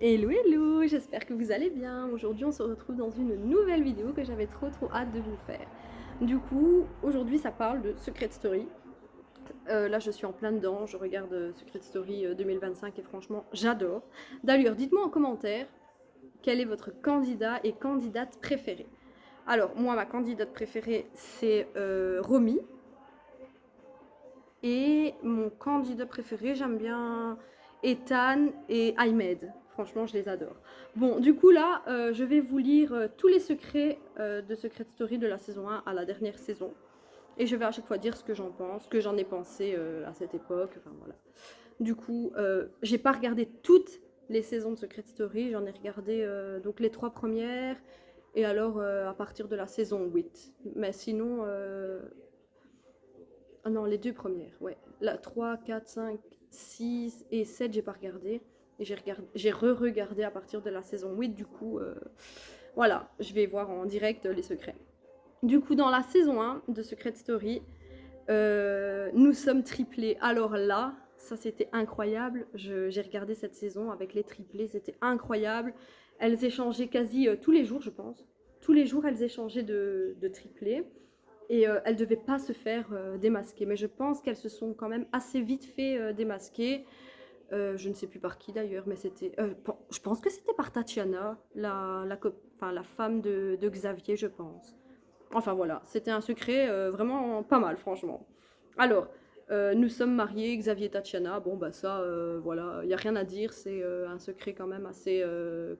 Hello hello, j'espère que vous allez bien. Aujourd'hui on se retrouve dans une nouvelle vidéo que j'avais trop hâte de vous faire. Du coup, aujourd'hui ça parle de Secret Story. Là je suis en plein dedans, je regarde Secret Story 2025 et franchement j'adore. D'ailleurs, dites-moi en commentaire quel est votre candidat et candidate préféré. Alors moi ma candidate préférée c'est Romy. Et mon candidat préféré, j'aime bien Ethan et Ahmed. Franchement, je les adore. Bon, du coup, là, je vais vous lire tous les secrets de Secret Story de la saison 1 à la dernière saison. Et je vais à chaque fois dire ce que j'en pense, ce que j'en ai pensé à cette époque. Enfin, voilà. Du coup, j'ai pas regardé toutes les saisons de Secret Story. J'en ai regardé donc les 3 premières. Et alors, à partir de la saison 8. Mais sinon, ah non, les 2 premières, ouais. La 3, 4, 5, 6 et 7, j'ai pas regardé. Et j'ai re-regardé à partir de la saison 8, du coup, voilà, je vais voir en direct les secrets. Du coup, dans la saison 1 de Secret Story, nous sommes triplés. Alors là, ça c'était incroyable. J'ai regardé cette saison avec les triplés, c'était incroyable. Elles échangeaient quasi tous les jours, je pense. Tous les jours, elles échangeaient de triplés. Et elles ne devaient pas se faire démasquer. Mais je pense qu'elles se sont quand même assez vite fait démasquer. Je ne sais plus par qui d'ailleurs, mais c'était. Je pense que c'était par Tatiana, la femme de Xavier, je pense. Enfin voilà, c'était un secret vraiment pas mal, franchement. Alors, nous sommes mariés, Xavier et Tatiana. Bon, bah ça, voilà, il n'y a rien à dire. C'est un secret quand même assez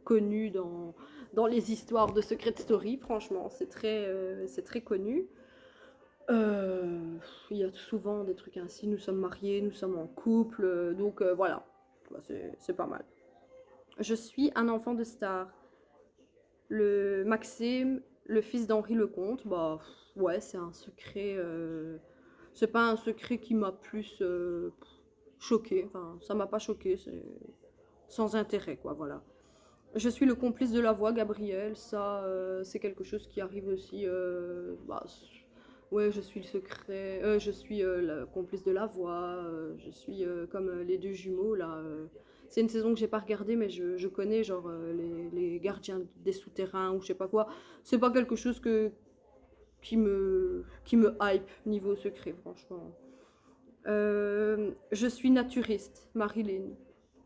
connu dans les histoires de Secret Story. Franchement, c'est très connu. Il y a souvent des trucs ainsi, nous sommes mariés, nous sommes en couple, donc voilà, bah, c'est pas mal. Je suis un enfant de star. Le Maxime, le fils d'Henri Lecomte, bah ouais, c'est un secret. C'est pas un secret qui m'a plus choqué. Enfin, ça m'a pas choqué, c'est sans intérêt, quoi, voilà. Je suis le complice de la voix, Gabriel. Ça, c'est quelque chose qui arrive aussi. Bah, ouais, je suis le secret. Je suis le complice de la voix. Je suis comme les deux jumeaux là. C'est une saison que j'ai pas regardée, mais je connais genre les gardiens des souterrains ou je sais pas quoi. C'est pas quelque chose qui me hype niveau secret, franchement. Je suis naturiste, Marilyn.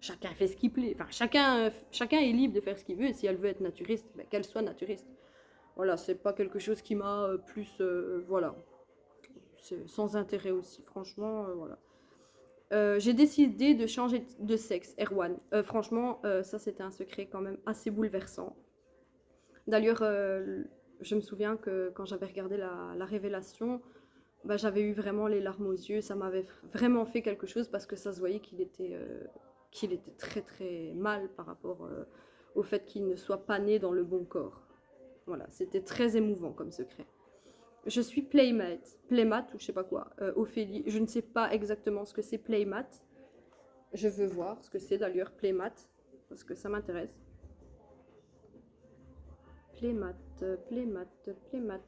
Chacun fait ce qu'il plaît. Enfin, chacun est libre de faire ce qu'il veut. Et si elle veut être naturiste, ben, qu'elle soit naturiste. Voilà, c'est pas quelque chose qui m'a plus. Voilà. C'est sans intérêt aussi, franchement, voilà. J'ai décidé de changer de sexe, Erwan. Franchement, ça c'était un secret quand même assez bouleversant. D'ailleurs, je me souviens que quand j'avais regardé la révélation, bah, j'avais eu vraiment les larmes aux yeux. Ça m'avait vraiment fait quelque chose parce que ça se voyait qu'il était très mal par rapport au fait qu'il ne soit pas né dans le bon corps. Voilà, c'était très émouvant comme secret. Je suis Playmat ou je sais pas quoi, Ophélie. Je ne sais pas exactement ce que c'est Playmat. Je veux voir ce que c'est d'ailleurs Playmat parce que ça m'intéresse. Playmat, Playmat, Playmat.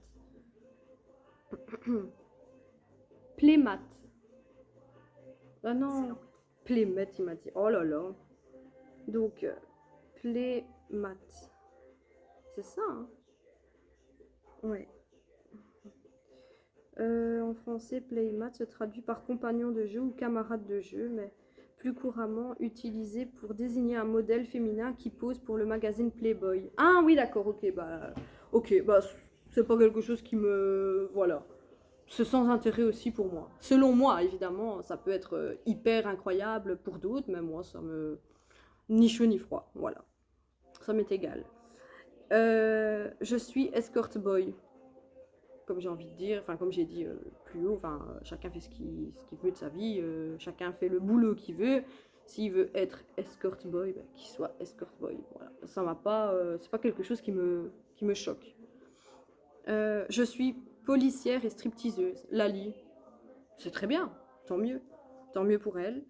Playmat. Ah non, Playmat, il m'a dit. Oh là là. Donc, Playmat. C'est ça, hein? Ouais. En français, Playmat se traduit par compagnon de jeu ou camarade de jeu, mais plus couramment utilisé pour désigner un modèle féminin qui pose pour le magazine Playboy. Ah oui, d'accord, ok, bah, c'est pas quelque chose qui me, voilà, c'est sans intérêt aussi pour moi. Selon moi, évidemment, ça peut être hyper incroyable pour d'autres, mais moi, ça me, ni chaud ni froid, voilà, ça m'est égal. Je suis escort boy, comme j'ai envie de dire, enfin comme j'ai dit plus haut, enfin chacun fait ce qu'il veut de sa vie, chacun fait le boulot qu'il veut. S'il veut être escort boy, bah, qu'il soit escort boy. Voilà, ça m'a pas, c'est pas quelque chose qui me choque. Je suis policière et stripteaseuse, Lali. C'est très bien, tant mieux pour elle.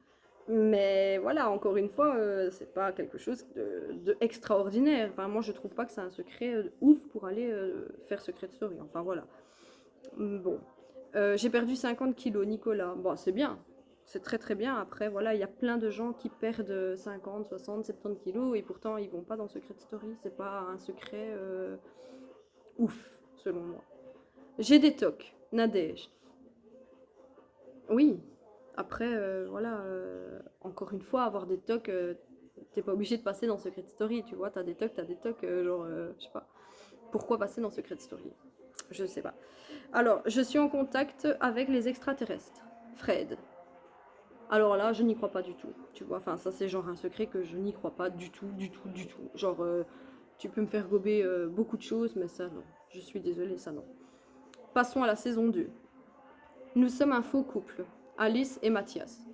Mais voilà, encore une fois, c'est pas quelque chose de extraordinaire. Enfin, moi, je trouve pas que c'est un secret ouf pour aller faire Secret Story. Enfin, voilà. Bon. J'ai perdu 50 kilos, Nicolas. Bon, c'est bien. C'est très très bien. Après, voilà, il y a plein de gens qui perdent 50, 60, 70 kilos et pourtant ils vont pas dans Secret Story. C'est pas un secret ouf, selon moi. J'ai des tocs, Nadège. Oui. Après, voilà, encore une fois, avoir des tocs, t'es pas obligé de passer dans Secret Story, tu vois. T'as des tocs, genre, je sais pas. Pourquoi passer dans Secret Story? Je sais pas. Alors, je suis en contact avec les extraterrestres. Fred. Alors là, je n'y crois pas du tout, tu vois. Enfin, ça, c'est genre un secret que je n'y crois pas du tout, du tout, du tout. Genre, tu peux me faire gober beaucoup de choses, mais ça, non. Je suis désolée, ça, non. Passons à la saison 2. Nous sommes un faux couple, Alice et Mathias.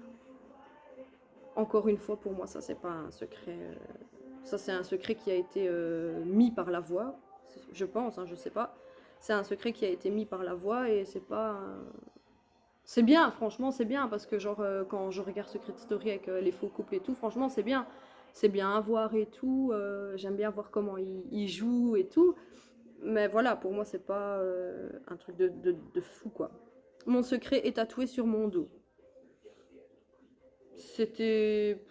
Encore une fois, pour moi, ça, c'est pas un secret. Ça, c'est un secret qui a été mis par la voix, je pense, hein, je sais pas. C'est un secret qui a été mis par la voix et c'est pas. C'est bien, franchement, c'est bien parce que, genre, quand je regarde Secret Story avec les faux couples et tout, franchement, c'est bien. C'est bien à voir et tout. J'aime bien voir comment ils jouent et tout. Mais voilà, pour moi, c'est pas un truc de fou, quoi. Mon secret est tatoué sur mon dos. C'était.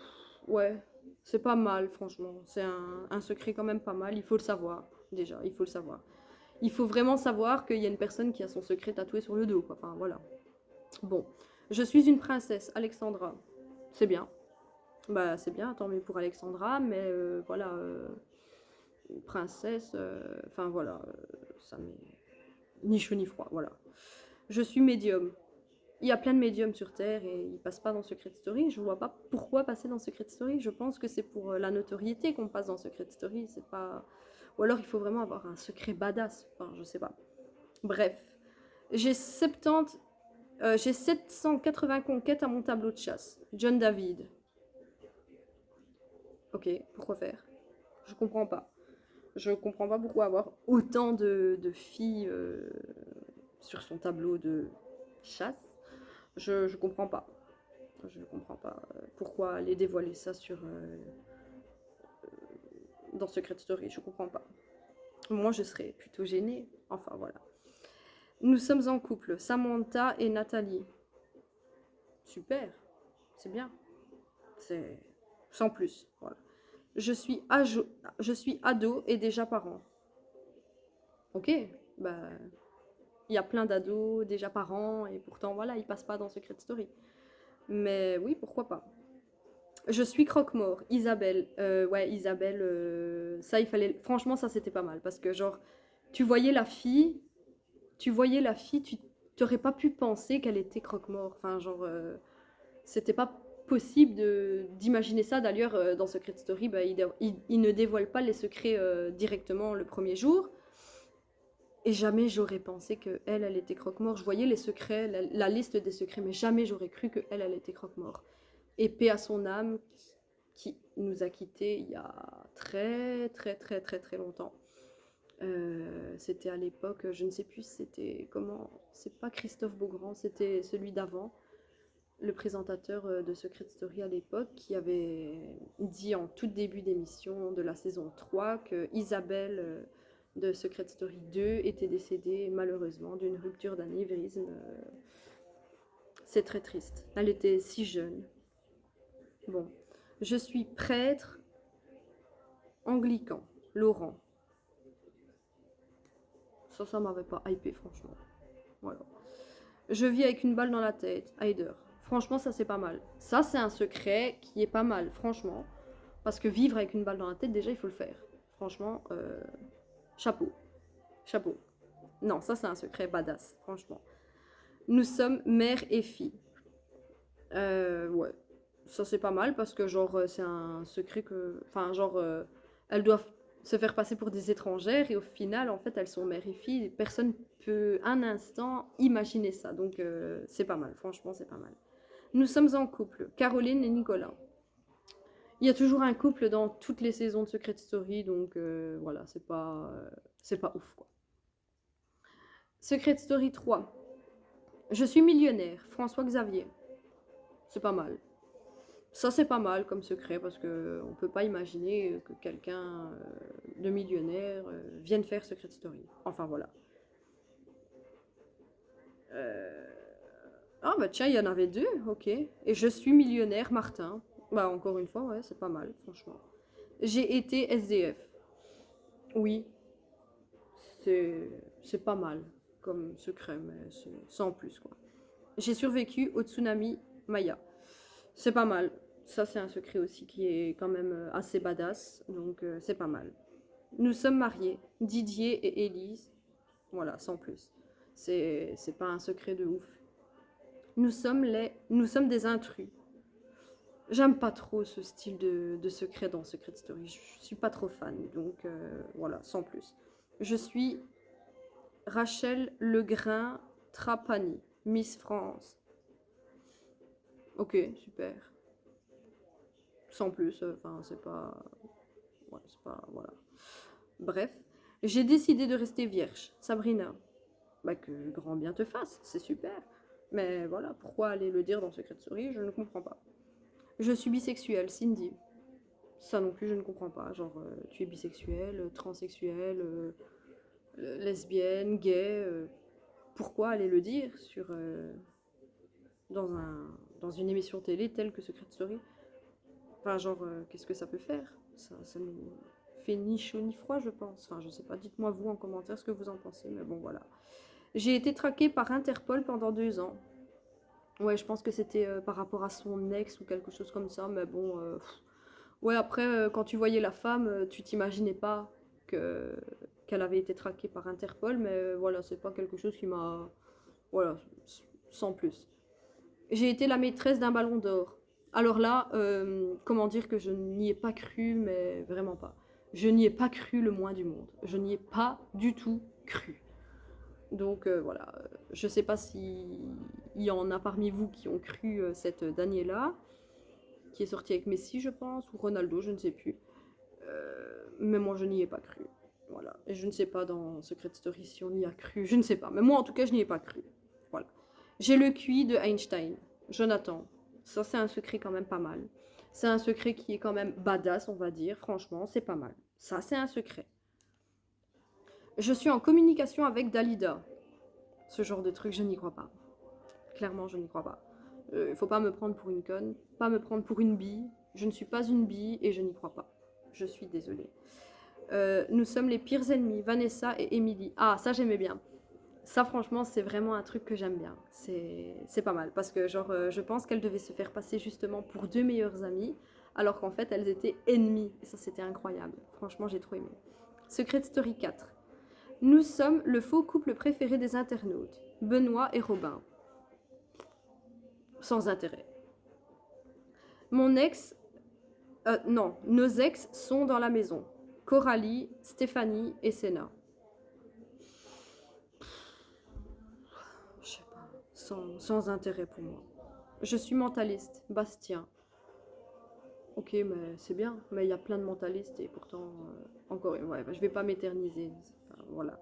Ouais, c'est pas mal, franchement. C'est un secret quand même pas mal. Il faut le savoir, déjà, il faut le savoir. Il faut vraiment savoir qu'il y a une personne qui a son secret tatoué sur le dos, quoi. Enfin, voilà. Bon, je suis une princesse, Alexandra. C'est bien. Bah, c'est bien, tant mieux pour Alexandra, mais voilà, princesse, enfin voilà, ça m'est ni chaud ni froid, voilà. Je suis médium. Il y a plein de médiums sur Terre et ils passent pas dans Secret Story. Je vois pas pourquoi passer dans Secret Story. Je pense que c'est pour la notoriété qu'on passe dans Secret Story. C'est pas. Ou alors il faut vraiment avoir un secret badass. Enfin, je sais pas. Bref. J'ai 70. J'ai 780 conquêtes à mon tableau de chasse. John David. Ok, pourquoi faire? Je comprends pas. Je comprends pas pourquoi avoir autant de filles sur son tableau de chasse. Je comprends pas. Je comprends pas pourquoi aller dévoiler ça sur dans Secret Story. Je comprends pas. Moi, je serais plutôt gênée. Enfin, voilà. Nous sommes en couple, Samantha et Nathalie. Super, c'est bien. C'est sans plus. Voilà. Je suis ado et déjà parent. Ok, bah il y a plein d'ados déjà parents et pourtant voilà, ils passent pas dans Secret Story. Mais oui, pourquoi pas. Je suis croque-mort, Isabelle. Ouais, Isabelle, ça il fallait. Franchement, ça c'était pas mal parce que genre, tu voyais la fille, tu t'aurais pas pu penser qu'elle était croque-mort. Enfin, genre, c'était pas possible d'imaginer ça. D'ailleurs, dans Secret Story, bah, il ne dévoile pas les secrets directement le premier jour. Et jamais j'aurais pensé que elle était croque-mort. Je voyais les secrets, la liste des secrets, mais jamais j'aurais cru que elle était croque-mort. Et paix à son âme qui nous a quittés il y a très très très très très longtemps. C'était à l'époque, je ne sais plus c'était comment, c'est pas Christophe Beaugrand, c'était celui d'avant, le présentateur de Secret Story à l'époque, qui avait dit en tout début d'émission de la saison 3 que Isabelle de Secret Story 2 était décédée malheureusement d'une rupture d'anévrisme. C'est très triste. Elle était si jeune. Bon, je suis prêtre anglican, Laurent. Ça m'avait pas hypé, franchement. Voilà. Je vis avec une balle dans la tête, Heider. Franchement, ça c'est pas mal. Ça, c'est un secret qui est pas mal, franchement. Parce que vivre avec une balle dans la tête, déjà, il faut le faire. Franchement, chapeau. Chapeau. Non, ça c'est un secret badass, franchement. Nous sommes mère et fille. Ouais. Ça c'est pas mal parce que genre c'est un secret que... Enfin genre elles doivent se faire passer pour des étrangères et au final en fait elles sont mère et fille. Personne peut un instant imaginer ça. Donc c'est pas mal, franchement c'est pas mal. Nous sommes en couple, Caroline et Nicolas. Il y a toujours un couple dans toutes les saisons de Secret Story donc voilà c'est pas ouf quoi. Secret Story 3. Je suis millionnaire, François Xavier. C'est pas mal. Ça, c'est pas mal comme secret parce que on peut pas imaginer que quelqu'un de millionnaire vienne faire Secret Story. Enfin voilà. Euh, Ah bah tiens, il y en avait deux, ok. Et je suis millionnaire, Martin. Bah encore une fois, ouais, c'est pas mal, franchement. J'ai été SDF. Oui, c'est pas mal comme secret, mais c'est sans plus, quoi. J'ai survécu au tsunami Maya. C'est pas mal. Ça, c'est un secret aussi qui est quand même assez badass, donc c'est pas mal. Nous sommes mariés, Didier et Élise. Voilà, sans plus. C'est pas un secret de ouf. Nous sommes des intrus. J'aime pas trop ce style de secret dans Secret Story. Je suis pas trop fan, donc voilà, sans plus. Je suis Rachel Legrain Trapani, Miss France. Ok, super. Sans plus, enfin, c'est pas. Ouais, c'est pas. Voilà. Bref, j'ai décidé de rester vierge. Sabrina. Bah, que grand bien te fasse, c'est super. Mais voilà, pourquoi aller le dire dans Secret Story, je ne comprends pas. Je suis bisexuelle, Cindy. Ça non plus, je ne comprends pas. Genre, tu es bisexuelle, transsexuelle, lesbienne, gay. Pourquoi aller le dire dans, un, dans une émission télé telle que Secret Story? Enfin, genre, qu'est-ce que ça peut faire? Ça nous fait ni chaud ni froid, je pense. Enfin, je sais pas. Dites-moi vous en commentaire ce que vous en pensez. Mais bon, voilà. J'ai été traquée par Interpol pendant 2 ans. Ouais, je pense que c'était par rapport à son ex ou quelque chose comme ça. Mais bon, ouais, après, quand tu voyais la femme, tu t'imaginais pas que qu'elle avait été traquée par Interpol. Mais voilà, c'est pas quelque chose qui m'a... Voilà, sans plus. J'ai été la maîtresse d'un ballon d'or. Alors là, comment dire que je n'y ai pas cru, mais vraiment pas. Je n'y ai pas cru le moins du monde. Je n'y ai pas du tout cru. Donc voilà, je sais pas si il y en a parmi vous qui ont cru cette Daniela, qui est sortie avec Messi, je pense, ou Ronaldo, je ne sais plus. Mais moi, je n'y ai pas cru. Voilà. Et je ne sais pas dans Secret Story si on y a cru. Je ne sais pas. Mais moi, en tout cas, je n'y ai pas cru. Voilà. J'ai le QI de Einstein. Jonathan. Ça, c'est un secret quand même pas mal. C'est un secret qui est quand même badass, on va dire. Franchement, c'est pas mal. Ça, c'est un secret. Je suis en communication avec Dalida. Ce genre de truc, je n'y crois pas. Clairement, je n'y crois pas. Il faut pas me prendre pour une conne, pas me prendre pour une bille. Je ne suis pas une bille et je n'y crois pas. Je suis désolée. Nous sommes les pires ennemis, Vanessa et Emily. Ah, ça j'aimais bien. Ça franchement, c'est vraiment un truc que j'aime bien. C'est pas mal parce que genre, je pense qu'elles devaient se faire passer justement pour deux meilleures amies, alors qu'en fait elles étaient ennemies. Et ça c'était incroyable. Franchement, j'ai trop aimé. Secret Story 4. Nous sommes le faux couple préféré des internautes, Benoît et Robin. Sans intérêt. Mon ex, non, nos ex sont dans la maison. Coralie, Stéphanie et Sénat. Je sais pas, sans intérêt pour moi. Je suis mentaliste, Bastien. Ok, mais c'est bien, mais il y a plein de mentalistes et pourtant, encore, ouais, bah, je vais pas m'éterniser. Enfin, voilà.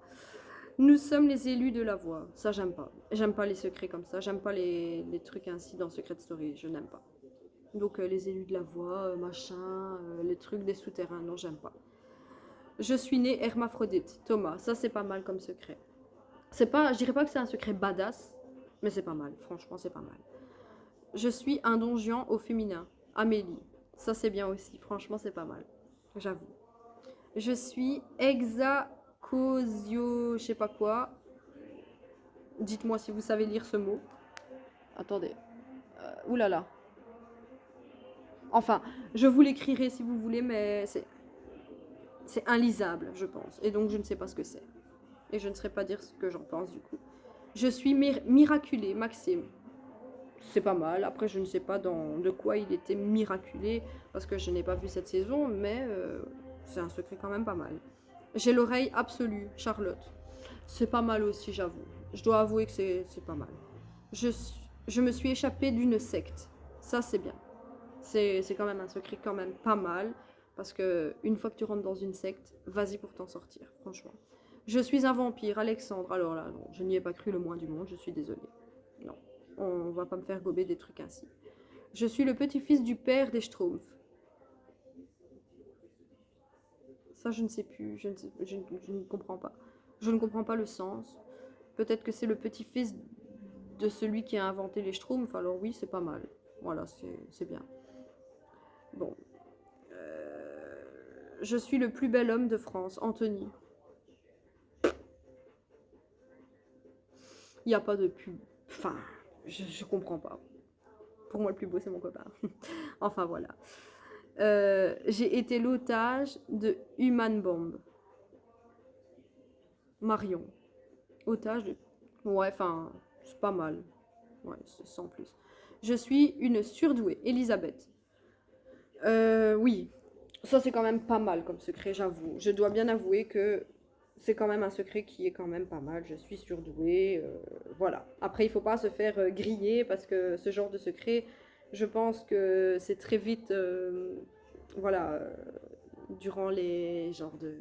Nous sommes les élus de la voix. Ça, j'aime pas. J'aime pas les secrets comme ça. J'aime pas les trucs ainsi dans Secret Story. Je n'aime pas. Donc, les élus de la voix, machin, les trucs des souterrains. Non, j'aime pas. Je suis né hermaphrodite. Thomas. Ça, c'est pas mal comme secret. C'est pas, je dirais pas que c'est un secret badass, mais c'est pas mal. Franchement, c'est pas mal. Je suis un donjon au féminin. Amélie. Ça, c'est bien aussi. Franchement, c'est pas mal. J'avoue. Je suis hexacosio, je sais pas quoi. Dites-moi si vous savez lire ce mot. Attendez. Oulala. Enfin, je vous l'écrirai si vous voulez, mais c'est inlisable, je pense. Et donc, je ne sais pas ce que c'est. Et je ne saurais pas dire ce que j'en pense, du coup. Je suis miraculé, Maxime. C'est pas mal. Après, je ne sais pas de quoi il était miraculé, parce que je n'ai pas vu cette saison, mais c'est un secret quand même pas mal. J'ai l'oreille absolue, Charlotte. C'est pas mal aussi, j'avoue. Je dois avouer que c'est pas mal. Je, je me suis échappée d'une secte. Ça, c'est bien. C'est quand même un secret quand même pas mal, parce que une fois que tu rentres dans une secte, vas-y pour t'en sortir, franchement. Je suis un vampire, Alexandre. Alors là, non, je n'y ai pas cru le moins du monde, je suis désolée. Non, on va pas me faire gober des trucs ainsi. Je suis le petit-fils du père des Schtroumpfs. Ça, je ne sais plus, je ne comprends pas. Je ne comprends pas le sens. Peut-être que c'est le petit-fils de celui qui a inventé les Schtroumpfs, alors oui, c'est pas mal. Voilà, c'est bien. Bon. Je suis le plus bel homme de France, Anthony. Il n'y a pas de pub. Enfin, je comprends pas. Pour moi, le plus beau, c'est mon copain. Enfin, voilà. J'ai été l'otage de Human Bomb. Marion. Otage de... Ouais, enfin, c'est pas mal. Ouais, c'est sans plus. Je suis une surdouée, Elisabeth. Oui, ça c'est quand même pas mal comme secret, j'avoue. Je dois bien avouer que c'est quand même un secret qui est quand même pas mal. Je suis surdouée, voilà. Après, il faut pas se faire griller parce que ce genre de secret, je pense que c'est très vite, voilà, durant les genres de...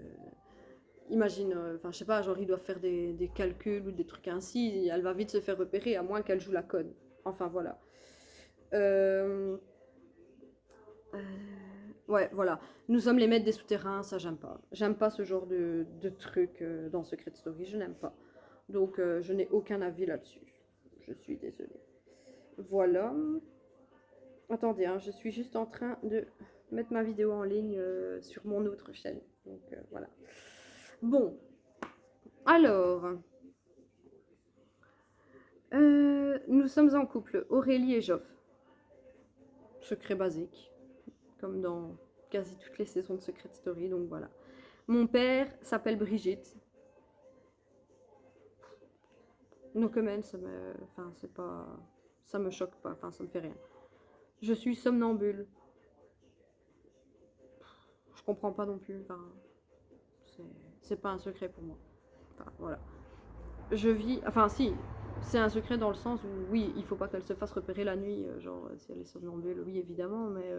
Imagine, enfin je sais pas, genre ils doivent faire des calculs ou des trucs ainsi, elle va vite se faire repérer à moins qu'elle joue la conne. Enfin voilà. Euh, euh, ouais, voilà. Nous sommes les maîtres des souterrains, ça j'aime pas. J'aime pas ce genre de truc dans Secret Story, je n'aime pas. Donc je n'ai aucun avis là-dessus. Je suis désolée. Voilà. Attendez, hein, je suis juste en train de mettre ma vidéo en ligne sur mon autre chaîne. Donc voilà. Bon, alors, nous sommes en couple, Aurélie et Joff. Secret basique, comme dans quasi toutes les saisons de Secret Story, donc voilà. Mon père s'appelle Brigitte. No comment, ça me... Enfin, c'est pas... Ça me choque pas, enfin, ça me fait rien. Je suis somnambule. Je comprends pas non plus, enfin... C'est pas un secret pour moi. Enfin, voilà. Je vis... Enfin, si, c'est un secret dans le sens où, oui, il faut pas qu'elle se fasse repérer la nuit, genre, si elle est somnambule, oui, évidemment, mais...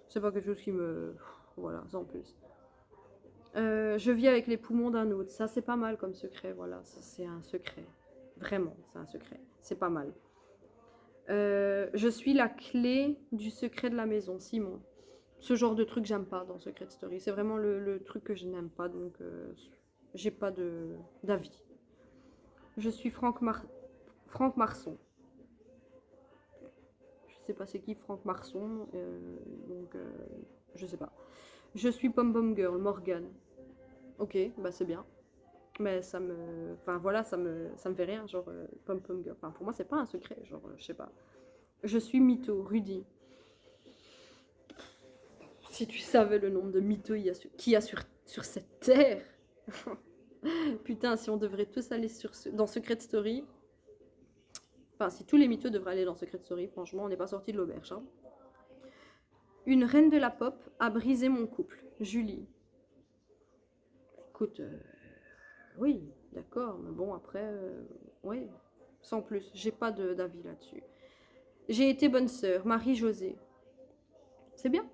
c'est pas quelque chose qui me... Voilà, sans plus. Je vis avec les poumons d'un autre. Ça, c'est pas mal comme secret. Voilà, ça, c'est un secret. Vraiment, c'est un secret. C'est pas mal. Je suis la clé du secret de la maison, Simon. Ce genre de truc, j'aime pas dans Secret Story. C'est vraiment le truc que je n'aime pas, donc j'ai pas d'avis. Je suis Franck Marson. Je sais pas c'est qui Franck Marson, donc je sais pas. Je suis Pom Pom Girl, Morgane. Ok, bah c'est bien. Mais ça me... Enfin voilà, ça me fait rien, genre Pom Pom Girl. Enfin pour moi c'est pas un secret, genre je sais pas. Je suis mytho, Rudy. Si tu savais le nombre de mythos qu'il y a sur cette terre. Putain, si on devrait tous aller dans Secret Story. Enfin, si tous les mythos devraient aller dans Secret Story, franchement, on n'est pas sorti de l'auberge. Hein. Une reine de la pop a brisé mon couple, Julie. Écoute, oui, d'accord, mais bon, après, oui, sans plus, j'ai pas d'avis là-dessus. J'ai été bonne sœur, Marie-Josée. C'est bien,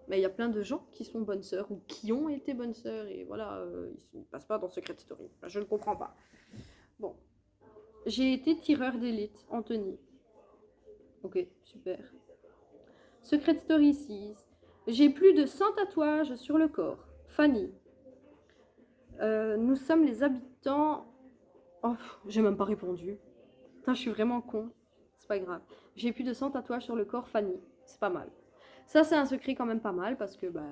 mais il y a plein de gens qui sont bonnes sœurs ou qui ont été bonnes sœurs et voilà, ils ne passent pas dans Secret Story. Enfin, je ne comprends pas. Bon. J'ai été tireur d'élite, Anthony. Ok, super. Secret Story 6. J'ai plus de 100 tatouages sur le corps, Fanny. Nous sommes les habitants... Oh, j'ai même pas répondu. Putain, je suis vraiment con. C'est pas grave. J'ai plus de 100 tatouages sur le corps, Fanny. C'est pas mal. Ça, c'est un secret quand même pas mal parce que, bah,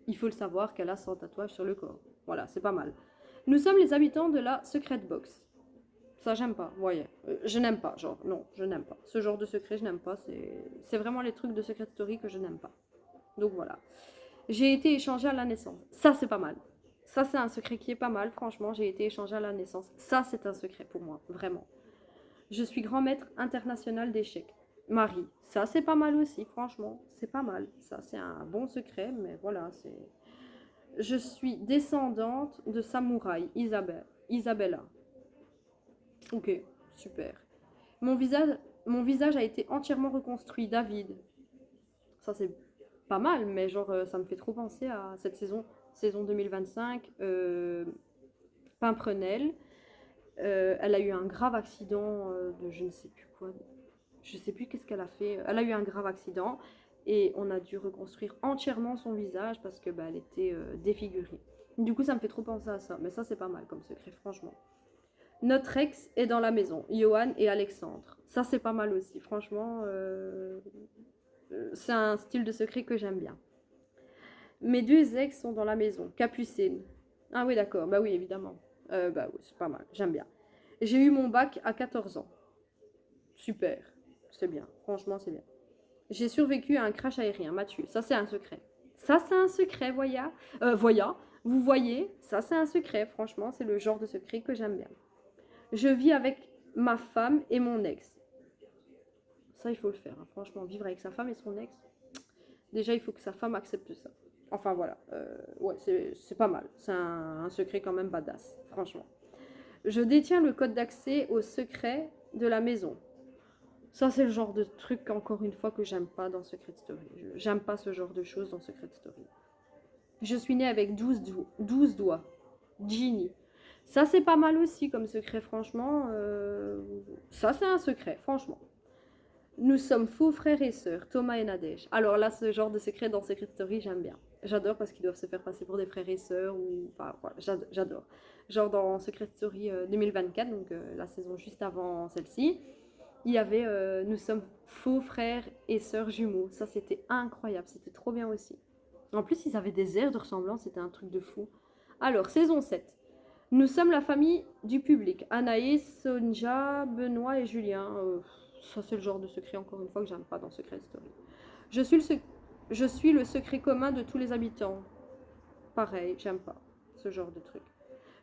il faut le savoir qu'elle a 100 tatouages sur le corps. Voilà, c'est pas mal. Nous sommes les habitants de la Secret Box. Ça, j'aime pas. Voyez, je n'aime pas. Genre, non, je n'aime pas. Ce genre de secret, je n'aime pas. C'est vraiment les trucs de Secret Story que je n'aime pas. Donc voilà. J'ai été échangée à la naissance. Ça, c'est pas mal. Ça, c'est un secret qui est pas mal. Franchement, j'ai été échangée à la naissance. Ça, c'est un secret pour moi. Vraiment. Je suis grand maître international d'échecs. Marie. Ça, c'est pas mal aussi. Franchement, c'est pas mal. Ça, c'est un bon secret. Mais voilà, c'est... Je suis descendante de samouraï. Isabella. Ok, super. Mon visage a été entièrement reconstruit. David. Ça, c'est pas mal, mais genre, ça me fait trop penser à cette saison 2025. Pimprenelle. Elle a eu un grave accident de je ne sais plus quoi. Je ne sais plus qu'est-ce qu'elle a fait. Elle a eu un grave accident et on a dû reconstruire entièrement son visage parce que bah, elle était défigurée. Du coup, ça me fait trop penser à ça. Mais ça, c'est pas mal comme secret, franchement. Notre ex est dans la maison, Johan et Alexandre. Ça, c'est pas mal aussi. Franchement, c'est un style de secret que j'aime bien. Mes deux ex sont dans la maison, Capucine. Ah oui, d'accord. Bah oui, évidemment. Bah oui, c'est pas mal. J'aime bien. J'ai eu mon bac à 14 ans. Super. C'est bien. Franchement, c'est bien. J'ai survécu à un crash aérien, Mathieu. Ça, c'est un secret. Ça, c'est un secret, voya. Voya. Vous voyez, ça, c'est un secret. Franchement, c'est le genre de secret que j'aime bien. Je vis avec ma femme et mon ex. Ça, il faut le faire. Hein. Franchement, vivre avec sa femme et son ex. Déjà, il faut que sa femme accepte ça. Enfin, voilà. Ouais, c'est pas mal. C'est un secret quand même badass. Franchement. Je détiens le code d'accès au secret de la maison. Ça, c'est le genre de truc, encore une fois, que j'aime pas dans Secret Story. J'aime pas ce genre de choses dans Secret Story. Je suis née avec 12 doigts. Ginny. Ça, c'est pas mal aussi comme secret, franchement. Ça, c'est un secret, franchement. Nous sommes faux frères et sœurs, Thomas et Nadège. Alors là, ce genre de secret dans Secret Story, j'aime bien. J'adore parce qu'ils doivent se faire passer pour des frères et sœurs. Ou... Enfin, voilà, j'adore. Genre dans Secret Story 2024, donc la saison juste avant celle-ci, il y avait nous sommes faux frères et sœurs jumeaux. Ça, c'était incroyable. C'était trop bien aussi. En plus, ils avaient des airs de ressemblance. C'était un truc de fou. Alors, saison 7. Nous sommes la famille du public. Anaïs, Sonja, Benoît et Julien. Ça, c'est le genre de secret, encore une fois, que j'aime pas dans Secret Story. Je suis le secret commun de tous les habitants. Pareil, j'aime pas ce genre de truc.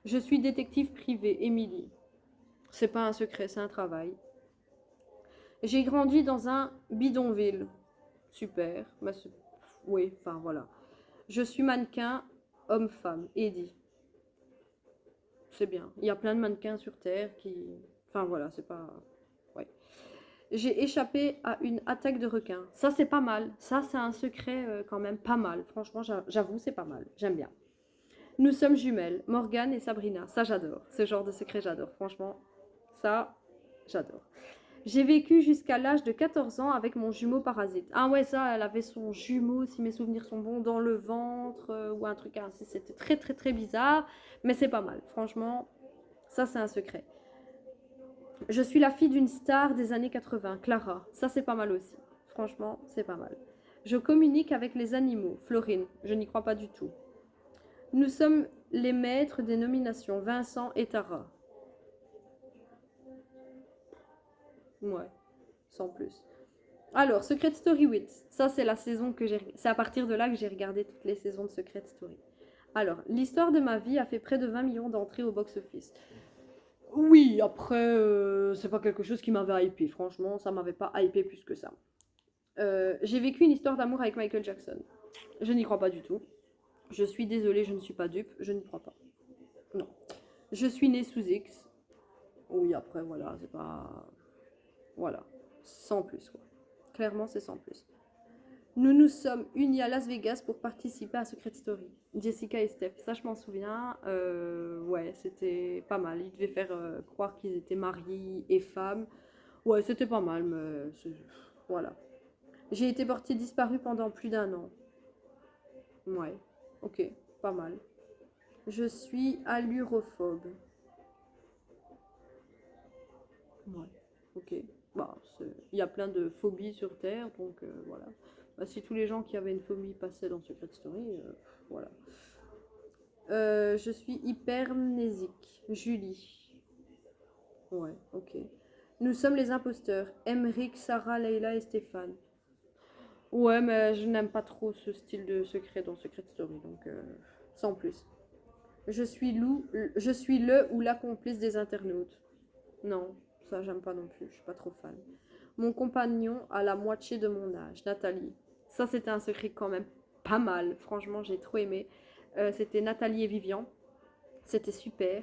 Je suis détective privé, Émilie. C'est pas un secret, c'est un travail. J'ai grandi dans un bidonville. Super. Bah, oui, enfin voilà. Je suis mannequin, homme-femme, Eddie. C'est bien. Il y a plein de mannequins sur Terre qui... Enfin voilà, c'est pas... Ouais. J'ai échappé à une attaque de requin. Ça, c'est pas mal. Ça, c'est un secret quand même pas mal. Franchement, j'avoue, c'est pas mal. J'aime bien. Nous sommes jumelles, Morgane et Sabrina. Ça, j'adore. Ce genre de secret, j'adore. Franchement, ça, j'adore. J'ai vécu jusqu'à l'âge de 14 ans avec mon jumeau parasite. Ah ouais, ça, elle avait son jumeau, si mes souvenirs sont bons, dans le ventre ou un truc ainsi. C'était très, très, très bizarre, mais c'est pas mal. Franchement, ça, c'est un secret. Je suis la fille d'une star des années 80, Clara. Ça, c'est pas mal aussi. Franchement, c'est pas mal. Je communique avec les animaux, Florine. Je n'y crois pas du tout. Nous sommes les maîtres des nominations, Vincent et Tara. Ouais, sans plus. Alors, Secret Story 8. Ça, c'est la saison que j'ai... C'est à partir de là que j'ai regardé toutes les saisons de Secret Story. Alors, l'histoire de ma vie a fait près de 20 millions d'entrées au box-office. Oui, après, c'est pas quelque chose qui m'avait hypé. Franchement, ça m'avait pas hypé plus que ça. J'ai vécu une histoire d'amour avec Michael Jackson. Je n'y crois pas du tout. Je suis désolée, je ne suis pas dupe. Je n'y crois pas. Non. Je suis née sous X. Oui, après, voilà, c'est pas... Voilà. Sans plus, quoi. Clairement, c'est sans plus. Nous nous sommes unis à Las Vegas pour participer à Secret Story. Jessica et Steph, ça je m'en souviens. Ouais, c'était pas mal. Ils devaient faire croire qu'ils étaient mariés et femmes. Ouais, c'était pas mal, mais voilà. J'ai été portée disparue pendant plus d'1 an. Ouais, ok, pas mal. Je suis allurophobe. Ouais, ok. Bah, il y a plein de phobies sur Terre, donc voilà. Bah, si tous les gens qui avaient une phobie passaient dans Secret Story, voilà. Je suis hypermnésique. Julie. Ouais, ok. Nous sommes les imposteurs. Emeric, Sarah, Leila et Stéphane. Ouais, mais je n'aime pas trop ce style de secret dans Secret Story, donc sans plus. Je suis le ou la complice des internautes. Non, ça j'aime pas non plus, je suis pas trop fan. Mon compagnon a la moitié de mon âge, Nathalie. Ça c'était un secret quand même pas mal, franchement j'ai trop aimé. C'était Nathalie et Vivian, c'était super.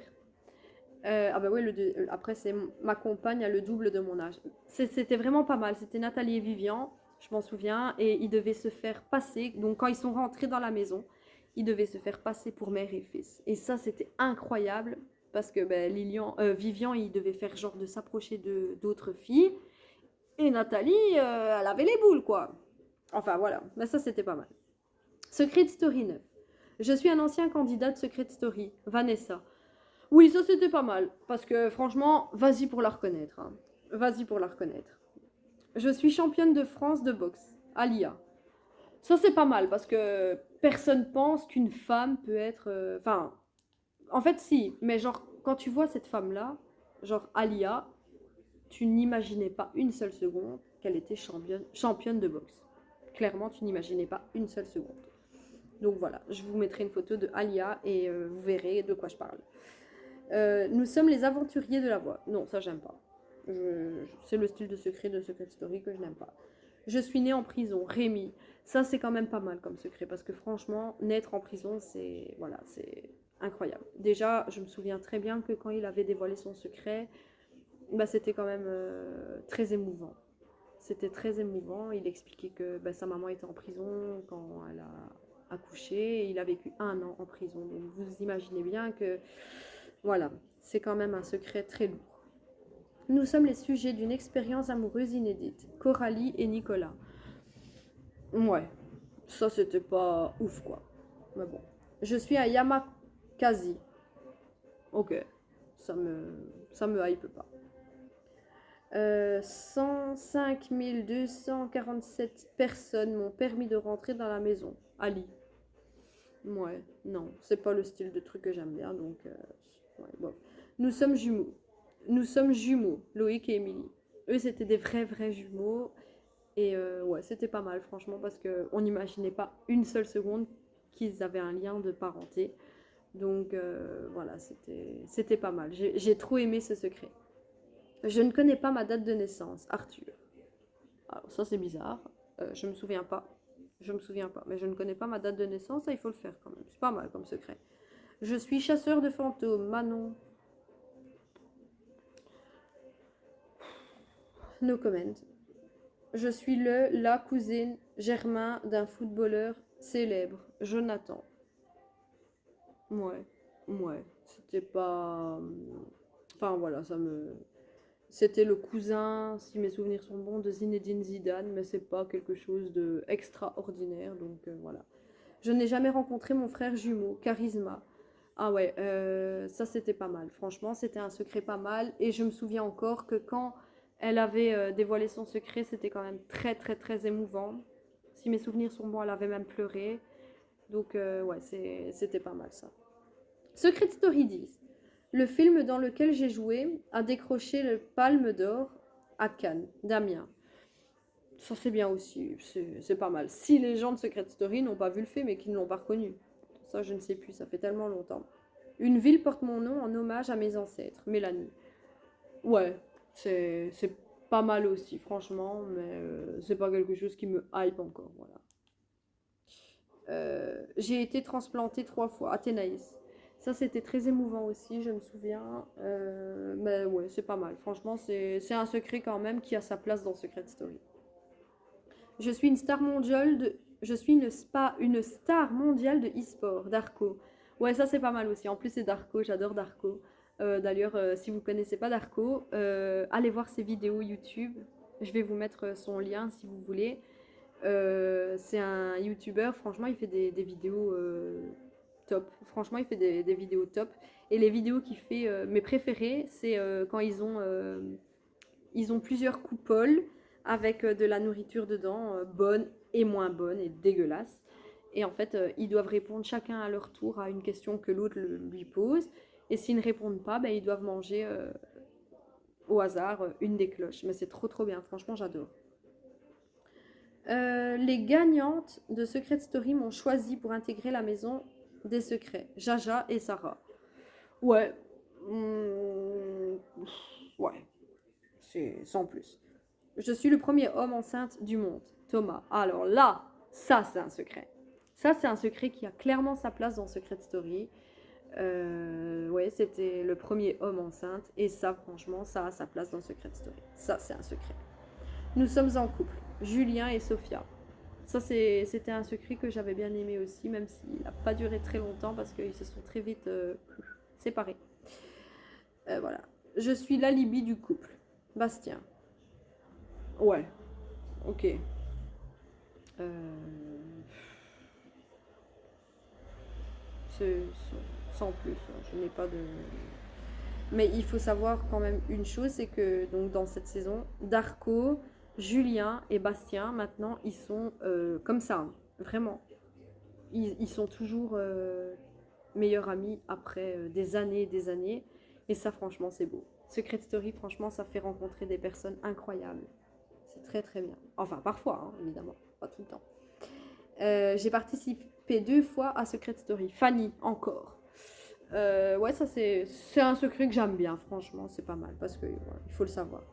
Ah bah ouais, après c'est ma compagne a le double de mon âge. C'était vraiment pas mal, c'était Nathalie et Vivian, je m'en souviens, et ils devaient se faire passer, donc quand ils sont rentrés dans la maison, ils devaient se faire passer pour mère et fils. Et ça c'était incroyable, parce que ben, Vivian, il devait faire genre de s'approcher d'autres filles, et Nathalie, elle avait les boules quoi. Enfin voilà, mais ça c'était pas mal. Secret Story 9. Je suis un ancien candidat de Secret Story, Vanessa. Oui, ça c'était pas mal. Parce que franchement, vas-y pour la reconnaître, hein. Vas-y pour la reconnaître. Je suis championne de France de boxe. Alia. Ça c'est pas mal parce que personne pense qu'une femme peut être. Enfin, en fait si, mais genre quand tu vois cette femme-là, genre Alia, tu n'imaginais pas une seule seconde qu'elle était championne de boxe. Clairement, tu n'imaginais pas une seule seconde. Donc voilà, je vous mettrai une photo de Alia et vous verrez de quoi je parle. Nous sommes les aventuriers de la voix. Non, ça j'aime pas. C'est le style de Secret Story que je n'aime pas. Je suis née en prison, Rémi. Ça c'est quand même pas mal comme secret parce que franchement, naître en prison, c'est voilà, c'est incroyable. Déjà, je me souviens très bien que quand il avait dévoilé son secret, bah, c'était quand même très émouvant. C'était très émouvant. Il expliquait que bah, sa maman était en prison quand elle a accouché. Il a vécu 1 an en prison. Donc vous imaginez bien que voilà, c'est quand même un secret très lourd. Nous sommes les sujets d'une expérience amoureuse inédite. Coralie et Nicolas. Ouais, ça c'était pas ouf quoi. Mais bon. Je suis à Yamakasi. Ok, ça me hype pas. 105 247 personnes m'ont permis de rentrer dans la maison. Ali. Ouais, non, c'est pas le style de truc que j'aime bien, donc ouais, bon. Nous sommes jumeaux. Nous sommes jumeaux, Loïc et Émilie. Eux, c'était des vrais jumeaux. Et ouais, c'était pas mal, franchement, parce qu'on n'imaginait pas une seule seconde qu'ils avaient un lien de parenté. Donc voilà, c'était pas mal. J'ai trop aimé ce secret. Je ne connais pas ma date de naissance, Arthur. Alors ça c'est bizarre, je me souviens pas. Je me souviens pas, mais je ne connais pas ma date de naissance, ça il faut le faire quand même. C'est pas mal comme secret. Je suis chasseur de fantômes, Manon. No comment. Je suis la cousine Germain d'un footballeur célèbre, Jonathan. Ouais, ouais, c'était pas. Enfin voilà, ça me. C'était le cousin, si mes souvenirs sont bons, de Zinedine Zidane, mais c'est pas quelque chose d'extraordinaire, donc voilà. Je n'ai jamais rencontré mon frère jumeau, Charisma. Ah ouais, ça c'était pas mal. Franchement, c'était un secret pas mal. Et je me souviens encore que quand elle avait dévoilé son secret, c'était quand même très émouvant. Si mes souvenirs sont bons, elle avait même pleuré. Donc ouais, c'était pas mal ça. Secret Story 10. Le film dans lequel j'ai joué a décroché le Palme d'Or à Cannes, Damien. Ça c'est bien aussi, c'est pas mal. Si les gens de Secret Story n'ont pas vu le film et qu'ils ne l'ont pas reconnu. Ça je ne sais plus, ça fait tellement longtemps. Une ville porte mon nom en hommage à mes ancêtres, Mélanie. Ouais, c'est pas mal aussi, franchement, mais c'est pas quelque chose qui me hype encore, voilà. J'ai été transplantée 3 fois, Athénaïs. Ça, c'était très émouvant aussi, je me souviens. Mais ouais, c'est pas mal. Franchement, c'est un secret quand même qui a sa place dans Secret Story. Je suis une star mondiale de. Je suis une star mondiale de e-sport, Darko. Ouais, ça c'est pas mal aussi. En plus, c'est Darko, j'adore Darko. D'ailleurs, si vous connaissez pas Darko, allez voir ses vidéos YouTube. Je vais vous mettre son lien si vous voulez. C'est un YouTuber, franchement, il fait des vidéos top. Franchement, il fait des vidéos top. Et les vidéos qu'il fait, mes préférées, c'est quand ils ont plusieurs coupoles avec de la nourriture dedans, bonne et moins bonne et dégueulasse. Et en fait, ils doivent répondre chacun à leur tour à une question que l'autre lui pose. Et s'ils ne répondent pas, ben, ils doivent manger au hasard une des cloches. Mais c'est trop bien, franchement, j'adore. Les gagnantes de Secret Story m'ont choisi pour intégrer la maison des secrets, Jaja et Sarah. Ouais, ouais, c'est sans plus. Je suis le premier homme enceinte du monde, Thomas. Alors là, ça c'est un secret. Ça c'est un secret qui a clairement sa place dans Secret Story. Ouais, c'était le premier homme enceinte et ça franchement, ça a sa place dans Secret Story. Ça c'est un secret. Nous sommes en couple, Julien et Sophia. Ça c'était un secret que j'avais bien aimé aussi, même s'il n'a pas duré très longtemps parce qu'ils se sont très vite séparés. Voilà. Je suis l'alibi du couple, Bastien. Ouais, ok. C'est sans plus, je n'ai pas de. Mais il faut savoir quand même une chose, c'est que donc dans cette saison, Darko, Julien et Bastien, maintenant, ils sont comme ça, hein, vraiment. Ils sont toujours meilleurs amis après des années et des années. Et ça, franchement, c'est beau. Secret Story, franchement, ça fait rencontrer des personnes incroyables. C'est très très bien. Enfin, parfois, hein, évidemment, pas tout le temps. J'ai participé 2 fois à Secret Story. Fanny, encore. Ouais, ça c'est un secret que j'aime bien, franchement, c'est pas mal parce que voilà, il faut le savoir.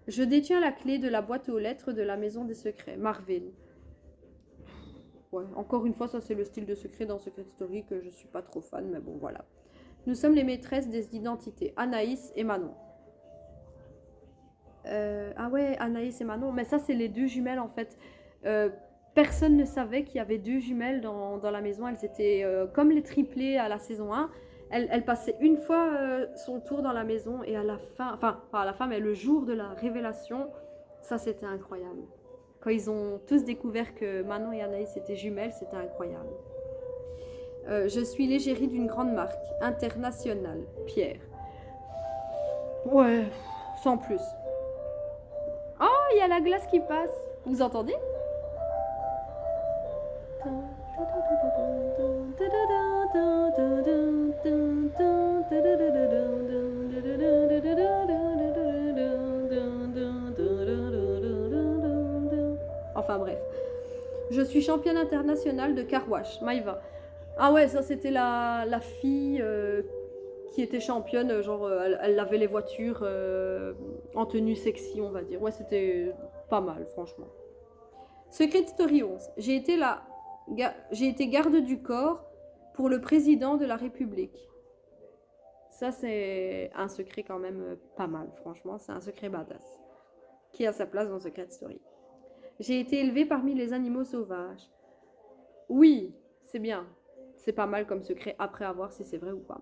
Je détiens la clé de la boîte aux lettres de la maison des secrets, Marvel. Ouais, encore une fois, ça c'est le style de secret dans Secret Story que je suis pas trop fan, mais bon, voilà. Nous sommes les maîtresses des identités, Anaïs et Manon. Ah ouais, Anaïs et Manon, mais ça c'est les 2 jumelles en fait. Euh, Personne ne savait qu'il y avait 2 jumelles dans la maison. Elles étaient comme les triplés à la saison 1. Elle passait une fois son tour dans la maison et à la fin, enfin pas à la fin, mais le jour de la révélation, ça c'était incroyable. Quand ils ont tous découvert que Manon et Anaïs étaient jumelles, c'était incroyable. Je suis l'égérie d'une grande marque internationale, Pierre. Ouais, sans plus. Oh, il y a la glace qui passe. Vous entendez? Enfin bref. Je suis championne internationale de car wash, Maïva. Ah ouais, ça c'était la fille qui était championne, genre elle lavait les voitures en tenue sexy, on va dire. Ouais, c'était pas mal, franchement. Secret Story 11. J'ai été garde du corps pour le président de la République. Ça, c'est un secret quand même pas mal, franchement. C'est un secret badass qui a sa place dans Secret Story. J'ai été élevée parmi les animaux sauvages. Oui, c'est bien. C'est pas mal comme secret, après à voir si c'est vrai ou pas.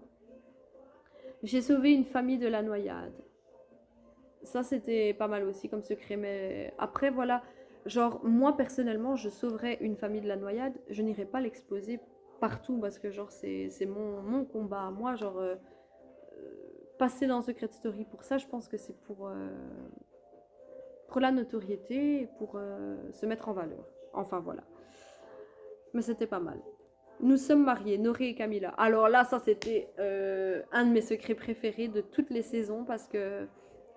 J'ai sauvé une famille de la noyade. Ça, c'était pas mal aussi comme secret, mais après, voilà. Genre, moi, personnellement, je sauverais une famille de la noyade. Je n'irais pas l'exposer partout parce que, genre, c'est mon combat. Moi, genre, passer dans Secret Story pour ça, je pense que c'est pour la notoriété et pour se mettre en valeur. Enfin, voilà. Mais c'était pas mal. Nous sommes mariés, Noré et Camilla. Alors là, ça c'était un de mes secrets préférés de toutes les saisons parce que,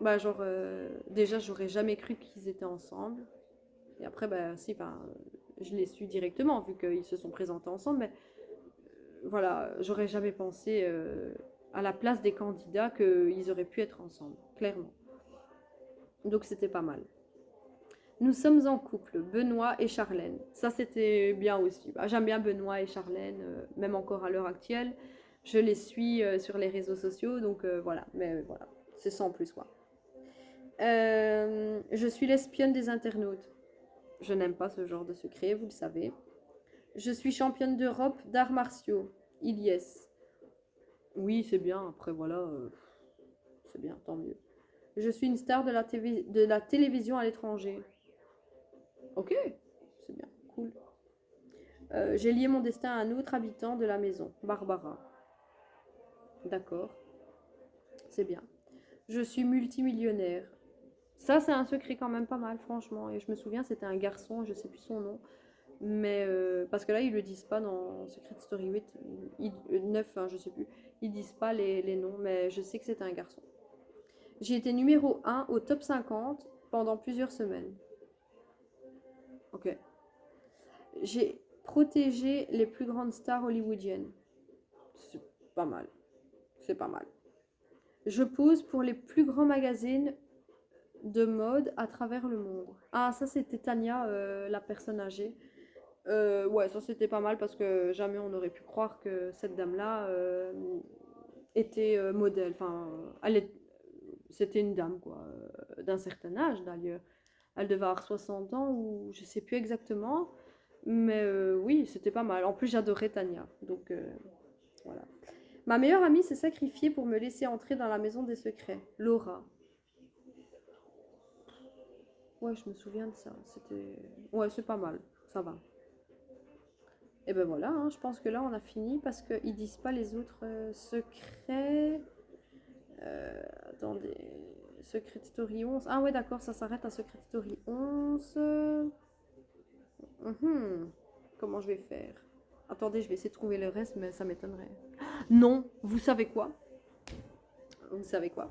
bah, genre, déjà, j'aurais jamais cru qu'ils étaient ensemble. Et après, bah, si, ben, je l'ai su directement vu qu'ils se sont présentés ensemble. Mais voilà, j'aurais jamais pensé à la place des candidats qu'ils auraient pu être ensemble, clairement. Donc c'était pas mal. Nous sommes en couple, Benoît et Charlène. Ça, c'était bien aussi. Bah, j'aime bien Benoît et Charlène, même encore à l'heure actuelle. Je les suis sur les réseaux sociaux, donc voilà. Mais voilà, c'est sans plus quoi. Je suis l'espionne des internautes. Je n'aime pas ce genre de secret, vous le savez. Je suis championne d'Europe d'arts martiaux. Ilyes. Oui, c'est bien. Après, voilà, c'est bien, tant mieux. Je suis une star de la télévision à l'étranger. Ok, c'est bien, cool. J'ai lié mon destin à un autre habitant de la maison, Barbara. D'accord, c'est bien. Je suis multimillionnaire. Ça, c'est un secret quand même pas mal, franchement. Et je me souviens, c'était un garçon, je sais plus son nom. Mais parce que là, ils le disent pas dans Secret Story 8, 9, hein, je sais plus. Ils disent pas les noms, mais je sais que c'était un garçon. J'ai été numéro 1 au top 50 pendant plusieurs semaines. Ok. J'ai protégé les plus grandes stars hollywoodiennes. C'est pas mal. C'est pas mal. Je pose pour les plus grands magazines de mode à travers le monde. Ah, ça c'était Tania, la personne âgée. Ouais, ça c'était pas mal parce que jamais on aurait pu croire que cette dame-là était modèle. Enfin, c'était une dame, quoi, d'un certain âge d'ailleurs. Elle devait avoir 60 ans ou je sais plus exactement. Mais oui, c'était pas mal. En plus, j'adorais Tania. Donc voilà. Ma meilleure amie s'est sacrifiée pour me laisser entrer dans la maison des secrets. Laura. Ouais, je me souviens de ça. C'était. Ouais, c'est pas mal. Ça va. Et ben voilà, hein, je pense que là on a fini parce qu'ils disent pas les autres secrets. Attendez. Secret Story 11. Ah ouais, d'accord, ça s'arrête à Secret Story 11. Comment je vais faire? Attendez, je vais essayer de trouver le reste, mais ça m'étonnerait. Non, vous savez quoi? Vous savez quoi?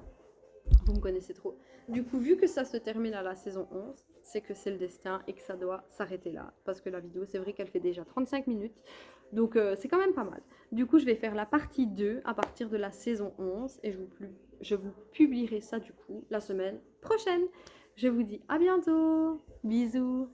Vous me connaissez trop. Du coup, vu que ça se termine à la saison 11, c'est que c'est le destin et que ça doit s'arrêter là. Parce que la vidéo, c'est vrai qu'elle fait déjà 35 minutes. Donc, c'est quand même pas mal. Du coup, je vais faire la partie 2 à partir de la saison 11. Et je vous publierai ça, du coup, la semaine prochaine. Je vous dis à bientôt. Bisous.